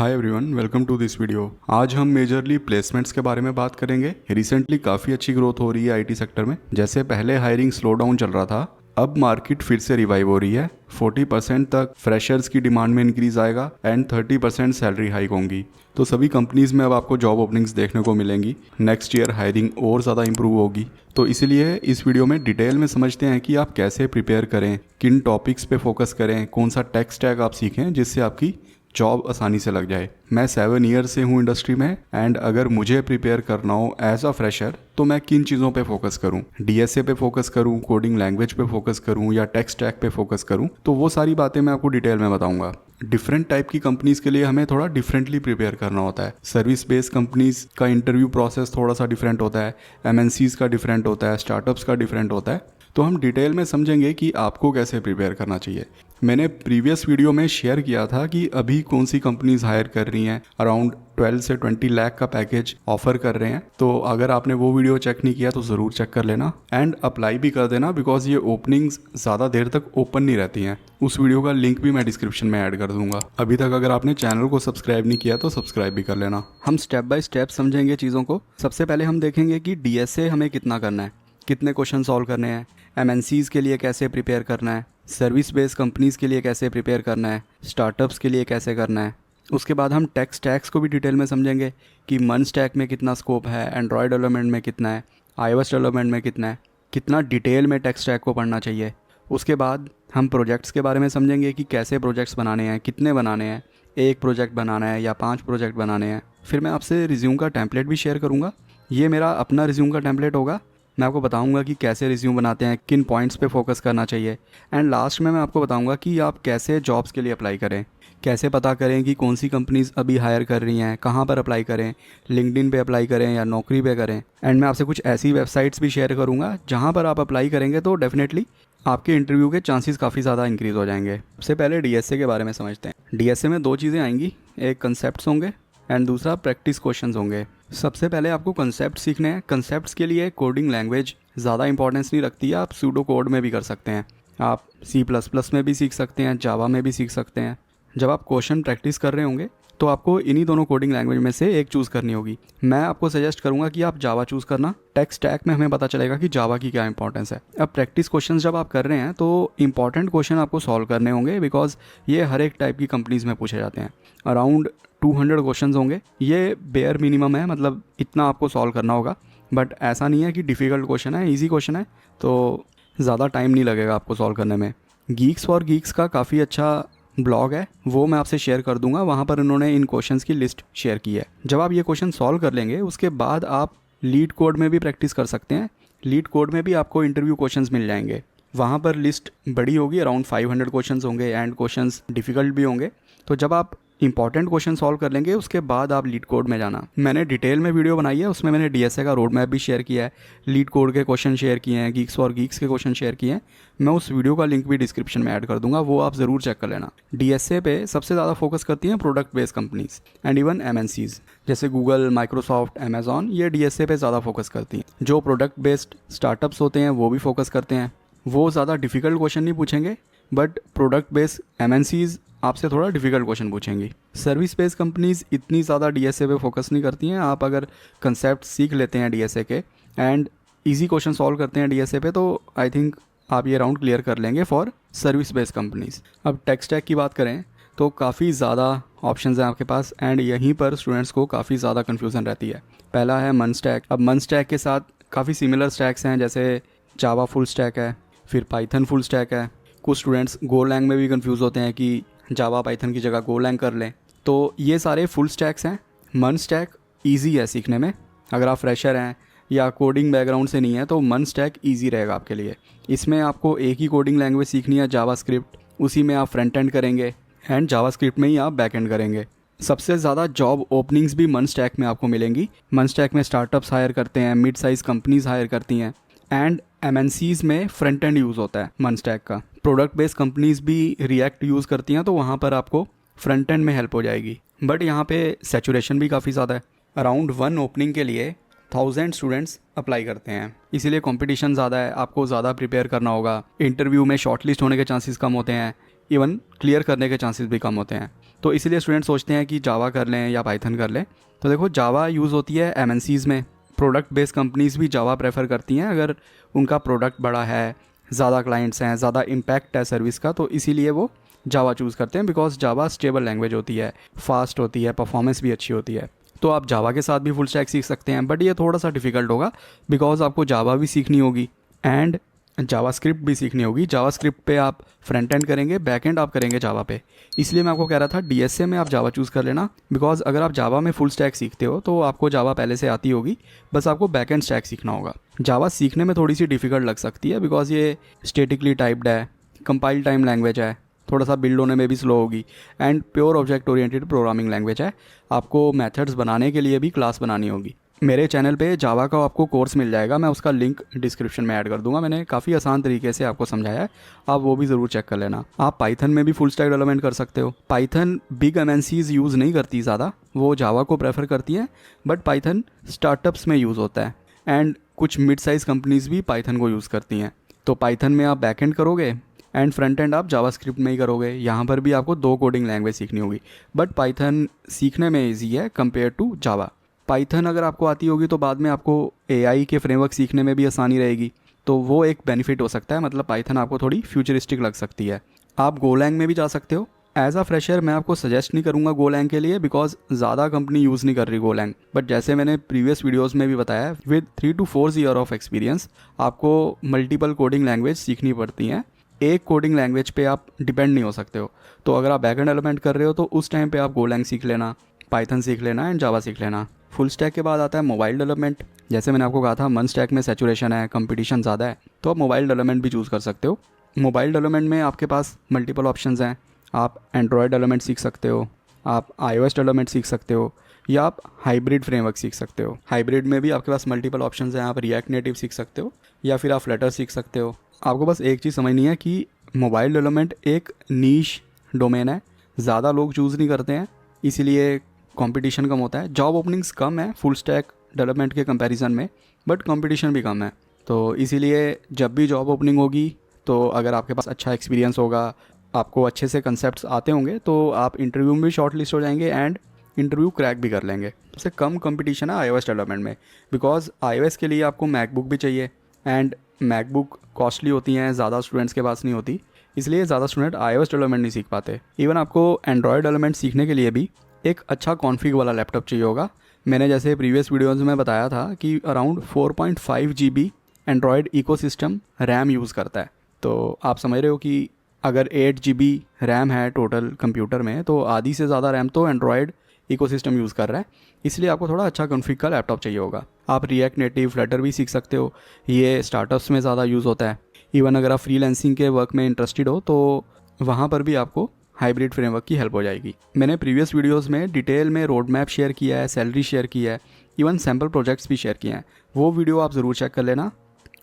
Hi everyone, welcome to this video. आज हम majorly placements के बारे में बात करेंगे। रिसेंटली काफ़ी अच्छी ग्रोथ हो रही है आईटी सेक्टर में। जैसे पहले हायरिंग स्लो डाउन चल रहा था, अब मार्केट फिर से रिवाइव हो रही है। 40% तक फ्रेशर्स की डिमांड में इंक्रीज आएगा एंड 30% सैलरी हाइक होंगी। तो सभी कंपनीज में अब आपको जॉब ओपनिंग्स देखने को मिलेंगी। नेक्स्ट ईयर हायरिंग और ज़्यादा इंप्रूव होगी। तो इसीलिए इस वीडियो में डिटेल में समझते हैं कि आप कैसे प्रिपेयर करें, किन टॉपिक्स पे फोकस करें, कौन सा टेक स्टैक आप सीखें जिससे आपकी जॉब आसानी से लग जाए। मैं 7 ईयर से हूँ इंडस्ट्री में एंड अगर मुझे प्रिपेयर करना हो एज अ फ्रेशर तो मैं किन चीज़ों पे फोकस करूँ, डीएसए पे फोकस करूँ, कोडिंग लैंग्वेज पे फोकस करूँ या टेक स्टैक पे फोकस करूँ, तो वो सारी बातें मैं आपको डिटेल में बताऊंगा। डिफरेंट टाइप की कंपनीज के लिए हमें थोड़ा डिफरेंटली प्रिपेयर करना होता है। सर्विस बेस्ड कंपनीज का इंटरव्यू प्रोसेस थोड़ा सा डिफरेंट होता है, एमएनसीज का डिफरेंट होता है, स्टार्टअप्स का डिफरेंट होता है। तो हम डिटेल में समझेंगे कि आपको कैसे प्रिपेयर करना चाहिए। मैंने प्रीवियस वीडियो में शेयर किया था कि अभी कौन सी कंपनीज हायर कर रही हैं, अराउंड 12 से 20 लाख का पैकेज ऑफर कर रहे हैं। तो अगर आपने वो वीडियो चेक नहीं किया तो ज़रूर चेक कर लेना एंड अप्लाई भी कर देना, बिकॉज ये ओपनिंग्स ज़्यादा देर तक ओपन नहीं रहती हैं। उस वीडियो का लिंक भी मैं डिस्क्रिप्शन में ऐड कर दूंगा। अभी तक अगर आपने चैनल को सब्सक्राइब नहीं किया तो सब्सक्राइब भी कर लेना। हम स्टेप बाय स्टेप समझेंगे चीज़ों को। सबसे पहले हम देखेंगे कि डीएसए हमें कितना करना है, कितने क्वेश्चन सॉल्व करने हैं, एमएनसीज के लिए कैसे प्रिपेयर करना है, सर्विस बेस्ड कंपनीज़ के लिए कैसे प्रिपेयर करना है, स्टार्टअप्स के लिए कैसे करना है। उसके बाद हम टेक स्टैक्स को भी डिटेल में समझेंगे कि मन स्टैक में कितना स्कोप है, एंड्रॉयड डेवलपमेंट में कितना है, आईओएस डेवलपमेंट में कितना है, कितना डिटेल में टेक स्टैक को पढ़ना चाहिए। उसके बाद हम प्रोजेक्ट्स के बारे में समझेंगे कि कैसे प्रोजेक्ट्स बनाने हैं, कितने बनाने हैं, एक प्रोजेक्ट बनाना है या 5 प्रोजेक्ट बनाने हैं। फिर मैं आपसे रिज्यूम का टेम्पलेट भी शेयर करूँगा। ये मेरा अपना रिज्यूम का टेम्पलेट होगा। मैं आपको बताऊंगा कि कैसे रिज्यूम बनाते हैं, किन पॉइंट्स पे फोकस करना चाहिए। एंड लास्ट में मैं आपको बताऊंगा कि आप कैसे जॉब्स के लिए अप्लाई करें, कैसे पता करें कि कौन सी कंपनीज अभी हायर कर रही हैं, कहाँ पर अप्लाई करें, लिंक्डइन पे अप्लाई करें या नौकरी पे करें। एंड मैं आपसे कुछ ऐसी वेबसाइट्स भी शेयर करूँगा जहाँ पर आप अप्लाई करेंगे तो डेफिनेटली आपके इंटरव्यू के चांसेस काफ़ी ज़्यादा इंक्रीज़ हो जाएंगे। सबसे पहले डीएसए के बारे में समझते हैं। डीएसए में 2 चीज़ें आएंगी, एक कंसेप्ट्स होंगे एंड दूसरा प्रैक्टिस क्वेश्चंस होंगे। सबसे पहले आपको कंसेप्ट सीखने हैं। कंसेप्ट्स के लिए कोडिंग लैंग्वेज ज़्यादा इंपॉर्टेंस नहीं रखती है, आप सूडो कोड में भी कर सकते हैं, आप C++ में भी सीख सकते हैं, जावा में भी सीख सकते हैं। जब आप क्वेश्चन प्रैक्टिस कर रहे होंगे तो आपको इन्हीं दोनों कोडिंग लैंग्वेज में से एक चूज़ करनी होगी। मैं आपको सजेस्ट करूंगा कि आप जावा चूज़ करना। टेक स्टैक में हमें पता चलेगा कि जावा की क्या इंपॉर्टेंस है। अब प्रैक्टिस क्वेश्चन जब आप कर रहे हैं तो इंपॉर्टेंट क्वेश्चन आपको सॉल्व करने होंगे, बिकॉज ये हर एक टाइप की कंपनीज़ में पूछे जाते हैं। अराउंड 200 क्वेश्चन होंगे। ये बेयर मिनिमम है, मतलब इतना आपको सॉल्व करना होगा। बट ऐसा नहीं है कि डिफ़िकल्ट क्वेश्चन है, ईजी क्वेश्चन है, तो ज़्यादा टाइम नहीं लगेगा आपको सॉल्व करने में। गीक्स फॉर गीक्स का काफ़ी अच्छा ब्लॉग है, वो मैं आपसे शेयर कर दूंगा। वहाँ पर उन्होंने इन क्वेश्चंस की लिस्ट शेयर की है। जब आप ये क्वेश्चन सॉल्व कर लेंगे उसके बाद आप लीड कोड में भी प्रैक्टिस कर सकते हैं। लीड कोड में भी आपको इंटरव्यू क्वेश्चंस मिल जाएंगे। वहाँ पर लिस्ट बड़ी होगी, अराउंड 500 क्वेश्चंस होंगे एंड क्वेश्चंस डिफ़िकल्ट भी होंगे। तो जब आप इंपॉर्टेंट क्वेश्चन सॉल्व कर लेंगे उसके बाद आप लीड कोड में जाना। मैंने डिटेल में वीडियो बनाई है, उसमें मैंने डीएसए का रोड मैप भी शेयर किया है, लीड कोड के क्वेश्चन शेयर किए हैं, गीक्स फॉर गीक्स के क्वेश्चन शेयर किए हैं। मैं उस वीडियो का लिंक भी डिस्क्रिप्शन में ऐड कर दूंगा, वो आप ज़रूर चेक कर लेना। डीएसए पे सबसे ज़्यादा फोकस करती हैं product based companies and even MNCs जैसे गूगल, माइक्रोसॉफ्ट, अमेजॉन। ये डीएसए पे ज़्यादा फोकस करती हैं। जो प्रोडक्ट बेस्ड स्टार्टअप्स होते हैं वो भी फोकस करते हैं। वो ज़्यादा डिफ़िकल्ट क्वेश्चन नहीं पूछेंगे, बट प्रोडक्ट बेस्ड एमएनसीज आपसे थोड़ा डिफ़िकल्ट क्वेश्चन पूछेंगी। सर्विस बेस्ड कंपनीज इतनी ज़्यादा डीएसए पे फोकस नहीं करती हैं। आप अगर कंसेप्ट सीख लेते हैं डीएसए के एंड इजी क्वेश्चन सॉल्व करते हैं डीएसए पे तो आई थिंक आप ये राउंड क्लियर कर लेंगे फॉर सर्विस बेस्ड कंपनीज। अब टेक स्टैक की बात करें तो काफ़ी ज़्यादा ऑप्शंस हैं आपके पास एंड यहीं पर स्टूडेंट्स को काफ़ी ज़्यादा कन्फ्यूज़न रहती है। पहला है मन स्टैक। अब मन स्टैक के साथ काफ़ी सिमिलर स्टैक्स हैं, जैसे जावा फुल स्टैक है, फिर पाइथन फुल स्टैक है। कुछ स्टूडेंट्स गोलैंग में भी कंफ्यूज होते हैं कि जावा पाइथन की जगह गोलैंग कर लें। तो ये सारे फुल स्टैक्स हैं। मन स्टैक ईजी है सीखने में। अगर आप फ्रेशर हैं या कोडिंग बैकग्राउंड से नहीं है तो मन स्टैक ईजी रहेगा आपके लिए। इसमें आपको एक ही कोडिंग लैंग्वेज सीखनी है, जावास्क्रिप्ट। उसी में आप फ्रंट एंड करेंगे एंड जावास्क्रिप्ट में ही आप बैक एंड करेंगे। सबसे ज़्यादा जॉब ओपनिंग्स भी मन स्टैक में आपको मिलेंगी। मन स्टैक में स्टार्टअप्स हायर करते हैं, मिड साइज़ कंपनीज हायर करती हैं एंड एमएनसीज में फ्रंट एंड यूज़ होता है मन स्टैक का। प्रोडक्ट बेस्ड कंपनीज भी रिएक्ट यूज़ करती हैं तो वहाँ पर आपको फ्रंट एंड में हेल्प हो जाएगी। बट यहाँ पे सैचुरेशन भी काफ़ी ज़्यादा है। अराउंड 1 ओपनिंग के लिए 1000 स्टूडेंट्स अप्लाई करते हैं, इसीलिए कंपटीशन ज़्यादा है। आपको ज़्यादा प्रिपेयर करना होगा। इंटरव्यू में शॉर्टलिस्ट होने के चांसेस कम होते हैं, इवन क्लियर करने के चांसेस भी कम होते हैं। तो इसीलिए स्टूडेंट सोचते हैं कि जावा कर लें या पाइथन कर लें। तो देखो जावा यूज़ होती है एमएनसीज़ में, प्रोडक्ट बेस्ड कंपनीज़ भी जावा प्रेफर करती हैं अगर उनका प्रोडक्ट बड़ा है, ज़्यादा क्लाइंट्स हैं, ज़्यादा इम्पैक्ट है सर्विस का, तो इसीलिए वो जावा चूज़ करते हैं बिकॉज जावा स्टेबल लैंग्वेज होती है, फास्ट होती है, परफॉर्मेंस भी अच्छी होती है। तो आप जावा के साथ भी फुल स्टैक सीख सकते हैं, बट ये थोड़ा सा डिफिकल्ट होगा बिकॉज आपको जावा भी सीखनी होगी एंड जावास्क्रिप्ट भी सीखनी होगी। जावास्क्रिप्ट पे आप फ्रंट एंड करेंगे, बैक एंड आप करेंगे जावा पे। इसलिए मैं आपको कह रहा था डीएसए में आप जावा चूज़ कर लेना, बिकॉज अगर आप जावा में फुल स्टैक सीखते हो तो आपको जावा पहले से आती होगी, बस आपको बैक एंड स्टैक सीखना होगा। जावा सीखने में थोड़ी सी डिफ़िकल्ट लग सकती है बिकॉज ये स्टेटिकली टाइप्ड है, कंपाइल टाइम लैंग्वेज है, थोड़ा सा बिल्ड होने में भी स्लो होगी and pure object oriented programming language है। आपको मेथड्स बनाने के लिए भी क्लास बनानी होगी। मेरे चैनल पे जावा का आपको कोर्स मिल जाएगा, मैं उसका लिंक डिस्क्रिप्शन में ऐड कर दूंगा। मैंने काफ़ी आसान तरीके से आपको समझाया है, आप वो भी ज़रूर चेक कर लेना। आप पाइथन में भी फुल स्टैक डेवलपमेंट कर सकते हो। पाइथन बिग एमएनसीज यूज़ नहीं करती ज़्यादा, वो जावा को प्रेफर करती हैं, बट पाइथन स्टार्टअप्स में यूज़ होता है एंड कुछ मिड साइज़ कंपनीज़ भी पाइथन को यूज़ करती हैं। तो पाइथन में आप बैक एंड करोगे एंड फ्रंट एंड आप जावास्क्रिप्ट में ही करोगे। यहाँ पर भी आपको 2 कोडिंग लैंग्वेज सीखनी होगी, बट पाइथन सीखने में ईजी है कंपेयर टू जावा। पाइथन अगर आपको आती होगी तो बाद में आपको एआई के फ्रेमवर्क सीखने में भी आसानी रहेगी, तो वो एक बेनिफिट हो सकता है। मतलब पाइथन आपको थोड़ी फ्यूचरिस्टिक लग सकती है। आप गोलैंग में भी जा सकते हो। एज अ फ्रेशर मैं आपको सजेस्ट नहीं करूँगा गोलैंग के लिए बिकॉज ज़्यादा कंपनी यूज़ नहीं कर रही गोलैंग, बट जैसे मैंने प्रीवियस वीडियोज़ में भी बताया, with 3 to 4 year of experience आपको मल्टीपल कोडिंग लैंग्वेज सीखनी पड़ती हैं। एक कोडिंग लैंग्वेज पे आप डिपेंड नहीं हो सकते हो। तो अगर आप बैकएंड डेवलपमेंट कर रहे हो तो उस टाइम पे आप गोलैंग सीख लेना, पाइथन सीख लेना एंड जावा सीख लेना। फुल स्टैक के बाद आता है मोबाइल डेवलपमेंट। जैसे मैंने आपको कहा था मन स्टैक में सैचुरेशन है, कंपटीशन ज़्यादा है, तो आप मोबाइल डेवलपमेंट भी चूज़ कर सकते हो। मोबाइल डेवलपमेंट में आपके पास मल्टीपल ऑप्शंस हैं। आप एंड्रॉयड डेवलपमेंट सीख सकते हो, आप iOS डेवलपमेंट सीख सकते हो, या आप हाइब्रिड फ्रेमवर्क सीख सकते हो। हाइब्रिड में भी आपके पास मल्टीपल ऑप्शंस हैं। आप रिएक्ट नेटिव सीख सकते हो या फिर आप फ्लटर सीख सकते हो। आपको बस एक चीज़ समझनी है कि मोबाइल डेवलपमेंट एक नीश डोमेन है, ज़्यादा लोग चूज़ नहीं करते हैं, इसीलिए कंपटीशन कम होता है। जॉब ओपनिंग्स कम है फुल स्टैक डेवलपमेंट के कंपैरिजन में, बट कंपटीशन भी कम है। तो इसीलिए जब भी जॉब ओपनिंग होगी तो अगर आपके पास अच्छा एक्सपीरियंस होगा, आपको अच्छे से कंसेप्ट्स आते होंगे, तो आप इंटरव्यू में भी शॉर्ट लिस्ट हो जाएंगे एंड इंटरव्यू क्रैक भी कर लेंगे। सबसे कम कंपटीशन है iOS डेवलपमेंट में, बिकॉज iOS के लिए आपको मैकबुक भी चाहिए एंड मैकबुक कॉस्टली होती हैं, ज़्यादा स्टूडेंट्स के पास नहीं होती, इसलिए ज़्यादा स्टूडेंट iOS डेवलपमेंट नहीं सीख पाते। इवन आपको एंड्रॉयड डेवलपमेंट सीखने के लिए भी एक अच्छा कॉन्फ़िग वाला लैपटॉप चाहिए होगा। मैंने जैसे प्रीवियस वीडियोज़ में बताया था कि around 4.5 GB Android ecosystem RAM use करता है। तो आप समझ रहे हो कि अगर 8 GB रैम है टोटल कंप्यूटर में, तो आधी से ज़्यादा रैम तो एंड्रॉयड इकोसिस्टम यूज़ कर रहा है। इसलिए आपको थोड़ा अच्छा कॉन्फ़िग का लैपटॉप चाहिए होगा। आप रिएक्ट नेटिव फ्लटर भी सीख सकते हो, ये स्टार्टअप्स में ज़्यादा यूज़ होता है। इवन अगर आप फ्रीलांसिंग के वर्क में इंटरेस्टेड हो तो वहाँ पर भी आपको हाइब्रिड फ्रेमवर्क की हेल्प हो जाएगी। मैंने प्रीवियस वीडियोस में डिटेल में रोड मैप शेयर किया है, सैलरी शेयर किया है, इवन सैम्पल प्रोजेक्ट्स भी शेयर किए हैं। वो वीडियो आप ज़रूर चेक कर लेना,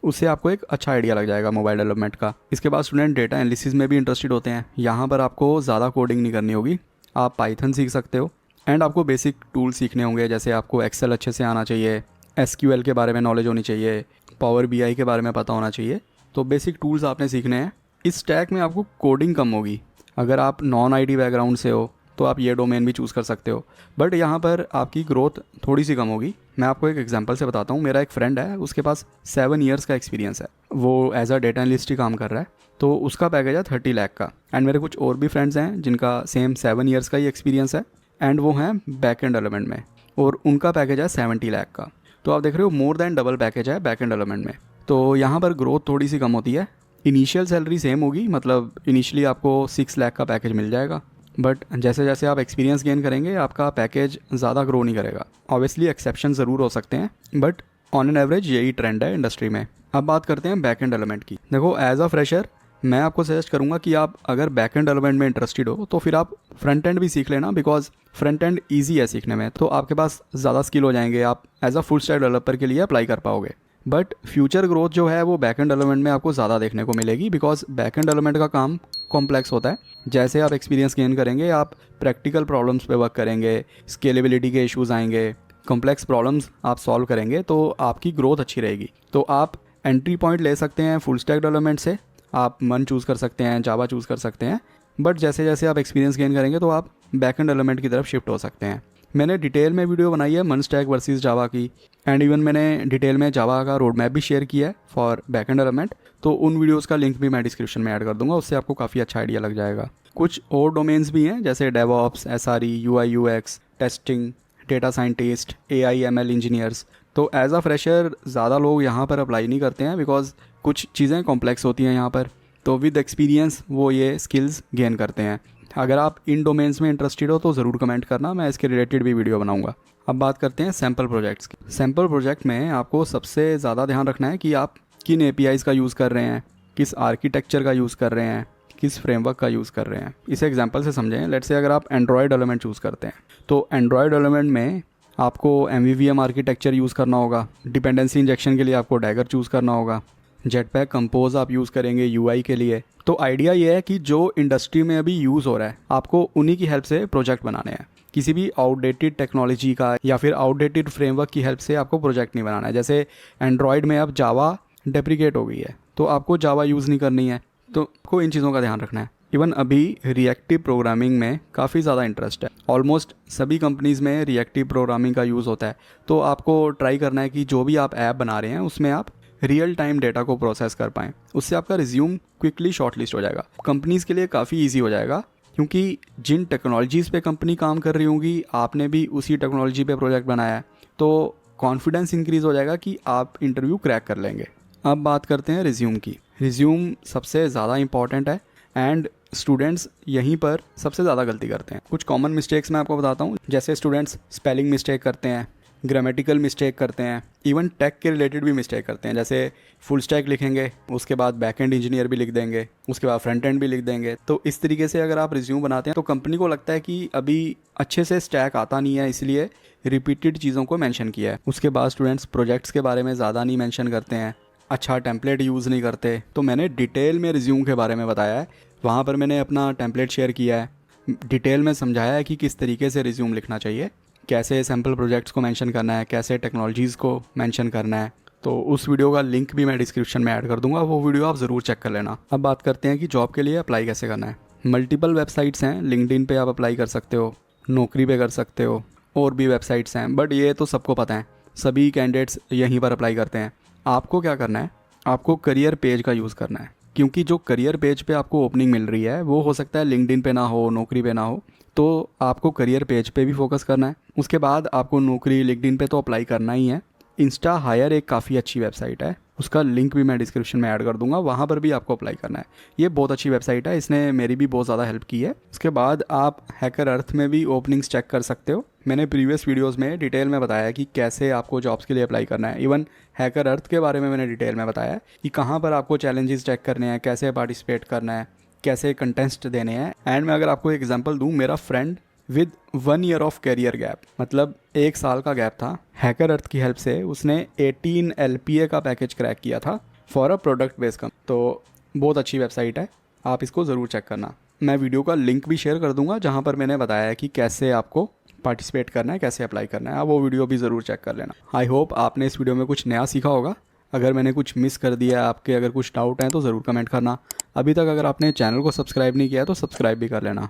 उससे आपको एक अच्छा आइडिया लग जाएगा मोबाइल डेवलपमेंट का। इसके बाद स्टूडेंट डेटा एनालिसिस में भी इंटरेस्टेड होते हैं। यहाँ पर आपको ज़्यादा कोडिंग नहीं करनी होगी, आप पाइथन सीख सकते हो एंड आपको बेसिक टूल सीखने होंगे। जैसे आपको एक्सेल अच्छे से आना चाहिए, SQL के बारे में नॉलेज होनी चाहिए, पावर BI के बारे में पता होना चाहिए। तो बेसिक टूल्स आपने सीखने हैं। इस स्टैक में आपको कोडिंग कम होगी। अगर आप नॉन IT बैकग्राउंड से हो तो आप ये डोमेन भी चूज़ कर सकते हो, बट यहाँ पर आपकी ग्रोथ थोड़ी सी कम होगी। मैं आपको एक एग्जांपल से बताता हूँ। मेरा एक फ्रेंड है, उसके पास 7 ईयर्स का एक्सपीरियंस है, वो एज अ डेटा एनालिस्ट ही काम कर रहा है, तो उसका पैकेज है 30 लाख का। एंड मेरे कुछ और भी फ्रेंड्स हैं जिनका सेम 7 ईयर्स का ही एक्सपीरियंस है एंड वो हैं बैक एंड डेवलपमेंट में, और उनका पैकेज है 70 लाख का। तो आप देख रहे हो मोर देन डबल पैकेज है बैक एंड डेवलपमेंट में। तो यहाँ पर ग्रोथ थोड़ी सी कम होती है। इनिशियल सैलरी सेम होगी, मतलब इनिशियली आपको 6 लाख का पैकेज मिल जाएगा, बट जैसे जैसे आप एक्सपीरियंस गेन करेंगे आपका पैकेज ज़्यादा ग्रो नहीं करेगा। ऑब्वियसली एक्सेप्शन ज़रूर हो सकते हैं, बट ऑन एन एवरेज यही ट्रेंड है इंडस्ट्री में। अब बात करते हैं बैक एंड डेवलपमेंट की। देखो एज अ फ्रेशर मैं आपको सजेस्ट करूंगा कि आप अगर बैक एंड डेवलपमेंट में इंटरेस्टेड हो तो फिर आप फ्रंट एंड भी सीख लेना, बिकॉज फ्रंट एंड ईजी है सीखने में, तो आपके पास ज़्यादा स्किल हो जाएंगे, आप as a full stack developer के लिए अप्लाई कर पाओगे। बट फ्यूचर ग्रोथ जो है वो बैक एंड डेवलपमेंट में आपको ज़्यादा देखने को मिलेगी, बिकॉज बैक एंड डेवलपमेंट का काम कॉम्प्लेक्स होता है। जैसे आप एक्सपीरियंस गेन करेंगे आप प्रैक्टिकल प्रॉब्लम्स पे वर्क करेंगे, स्केलेबिलिटी के इश्यूज़ आएंगे, कॉम्प्लेक्स प्रॉब्लम्स आप सॉल्व करेंगे, तो आपकी ग्रोथ अच्छी रहेगी। तो आप एंट्री पॉइंट ले सकते हैं फुल स्टैक डेवलपमेंट से, आप मन चूज़ कर सकते हैं, जावा चूज़ कर सकते हैं, बट जैसे जैसे आप एक्सपीरियंस गेन करेंगे तो आप बैकएंड डेवलपमेंट की तरफ शिफ्ट हो सकते हैं। मैंने डिटेल में वीडियो बनाई है मनस्टैक वर्सेस जावा की, एंड इवन मैंने डिटेल में जावा का रोड मैप भी शेयर किया है फॉर बैकएंड डेवलपमेंट, तो उन वीडियोस का लिंक भी मैं डिस्क्रिप्शन में ऐड कर दूंगा, उससे आपको काफ़ी अच्छा आइडिया लग जाएगा। कुछ और डोमेन्स भी हैं जैसे DevOps, SRE, UI UX, testing, data scientist, AI ML engineers. तो एज अ फ्रेशर ज़्यादा लोग यहाँ पर अप्लाई नहीं करते हैं बिकॉज कुछ चीज़ें कॉम्प्लेक्स होती हैं यहाँ पर, तो विद एक्सपीरियंस वो ये स्किल्स गेन करते हैं। अगर आप इन डोमेन्स में इंटरेस्टेड हो तो ज़रूर कमेंट करना, मैं इसके रिलेटेड भी वीडियो बनाऊंगा। अब बात करते हैं सैम्पल प्रोजेक्ट्स की। सैम्पल प्रोजेक्ट में आपको सबसे ज़्यादा ध्यान रखना है कि आप किन एपीआईज़ का यूज़ कर रहे हैं, किस आर्किटेक्चर का यूज़ कर रहे हैं, किस फ्रेमवर्क का यूज़ कर रहे हैं। इसे एग्जांपल से समझें। लेट्स से अगर आप एंड्रॉयड डेवलपमेंट चूज़ करते हैं तो एंड्रॉयड डेवलपमेंट में आपको MVVM आर्किटेक्चर यूज़ करना होगा, डिपेंडेंसी इंजेक्शन के लिए आपको डैगर चूज़ करना होगा, जेटपैक कंपोज आप यूज़ करेंगे UI के लिए। तो आइडिया ये है कि जो इंडस्ट्री में अभी यूज़ हो रहा है आपको उन्हीं की हेल्प से प्रोजेक्ट बनाने हैं। किसी भी आउटडेटेड टेक्नोलॉजी का या फिर आउटडेटेड फ्रेमवर्क की हेल्प से आपको प्रोजेक्ट नहीं बनाना है। जैसे एंड्रॉयड में अब जावा डेप्रिकेट हो गई है तो आपको जावा यूज़ नहीं करनी है, तो आपको इन चीज़ों का ध्यान रखना है। इवन अभी रिएक्टिव प्रोग्रामिंग में काफ़ी ज़्यादा इंटरेस्ट है, ऑलमोस्ट सभी कंपनीज़ में रिएक्टिव प्रोग्रामिंग का यूज़ होता है। तो आपको ट्राई करना है कि जो भी आप ऐप बना रहे हैं उसमें आप रियल टाइम डेटा को प्रोसेस कर पाएँ, उससे आपका रिज्यूम क्विकली शॉर्टलिस्ट हो जाएगा। कंपनीज़ के लिए काफ़ी ईजी हो जाएगा क्योंकि जिन टेक्नोलॉजीज़ पे कंपनी काम कर रही होंगी आपने भी उसी टेक्नोलॉजी पे प्रोजेक्ट बनाया है, तो कॉन्फिडेंस इंक्रीज़ हो जाएगा कि आप इंटरव्यू क्रैक कर लेंगे। अब बात करते हैं रिज्यूम की। रिज्यूम सबसे ज़्यादा इंपॉर्टेंट है एंड स्टूडेंट्स यहीं पर सबसे ज़्यादा गलती करते हैं। कुछ कॉमन मिस्टेक्स मैं आपको बताता हूँ, जैसे स्टूडेंट्स स्पेलिंग मिस्टेक करते हैं, ग्रामेटिकल मिस्टेक करते हैं, इवन टेक के रिलेटेड भी मिस्टेक करते हैं। जैसे फुल स्टैक लिखेंगे, उसके बाद बैकएंड इंजीनियर भी लिख देंगे, उसके बाद फ्रंट एंड भी लिख देंगे। तो इस तरीके से अगर आप रिज्यूम बनाते हैं तो कंपनी को लगता है कि अभी अच्छे से स्टैक आता नहीं है, इसलिए रिपीटेड चीज़ों को मेंशन किया है। उसके बाद स्टूडेंट्स प्रोजेक्ट्स के बारे में ज़्यादा नहीं मेंशन करते हैं, अच्छा टेम्पलेट यूज़ नहीं करते। तो मैंने डिटेल में रिज्यूम के बारे में बताया है, वहाँ पर मैंने अपना टेम्पलेट शेयर किया है, डिटेल में समझाया है कि किस तरीके से रिज्यूम लिखना चाहिए, कैसे सैम्पल प्रोजेक्ट्स को मेंशन करना है, कैसे टेक्नोलॉजीज़ को मेंशन करना है। तो उस वीडियो का लिंक भी मैं डिस्क्रिप्शन में ऐड कर दूंगा, वो वीडियो आप ज़रूर चेक कर लेना। अब बात करते हैं कि जॉब के लिए अप्लाई कैसे करना है। मल्टीपल वेबसाइट्स हैं, लिंक्डइन पे आप अप्लाई कर सकते हो, नौकरी पे कर सकते हो, और भी वेबसाइट्स हैं, बट ये तो सबको पता है, सभी कैंडिडेट्स यहीं पर अप्लाई करते हैं। आपको क्या करना है, आपको करियर पेज का यूज़ करना है, क्योंकि जो करियर पेज पे आपको ओपनिंग मिल रही है वो हो सकता है लिंक्डइन पे ना हो, नौकरी पे ना हो, तो आपको करियर पेज पे भी फोकस करना है। उसके बाद आपको नौकरी लिंक्डइन पे तो अप्लाई करना ही है। इंस्टा हायर एक काफ़ी अच्छी वेबसाइट है, उसका लिंक भी मैं डिस्क्रिप्शन में ऐड कर दूंगा, वहाँ पर भी आपको अप्लाई करना है। ये बहुत अच्छी वेबसाइट है, इसने मेरी भी बहुत ज़्यादा हेल्प की है। उसके बाद आप हैकर अर्थ में भी ओपनिंग्स चेक कर सकते हो। मैंने प्रीवियस वीडियोस में डिटेल में बताया है कि कैसे आपको जॉब्स के लिए अप्लाई करना है। इवन हैकर अर्थ के बारे में मैंने डिटेल में बताया है कि कहाँ पर आपको चैलेंजेस चेक करने हैं, कैसे पार्टिसिपेट करना है, कैसे कंटेस्ट देने हैं। एंड मैं अगर आपको एग्जांपल दूं, मेरा friend with 1 year of career gap, मतलब 1 साल का गैप था, हैकर अर्थ की हेल्प से उसने 18 LPA का पैकेज क्रैक किया था for a product based company. तो बहुत अच्छी वेबसाइट है, आप इसको ज़रूर चेक करना। मैं वीडियो का लिंक भी शेयर कर दूंगा जहाँ पर मैंने बताया है कि कैसे आपको पार्टिसिपेट करना है, कैसे अप्लाई करना है, आप वो वीडियो भी ज़रूर चेक कर लेना। आई होप आपने इस वीडियो में कुछ नया सीखा होगा। अगर मैंने कुछ मिस कर दिया, आपके अगर कुछ डाउट हैं तो ज़रूर कमेंट करना। अभी तक अगर आपने चैनल को सब्सक्राइब नहीं किया तो सब्सक्राइब भी कर लेना।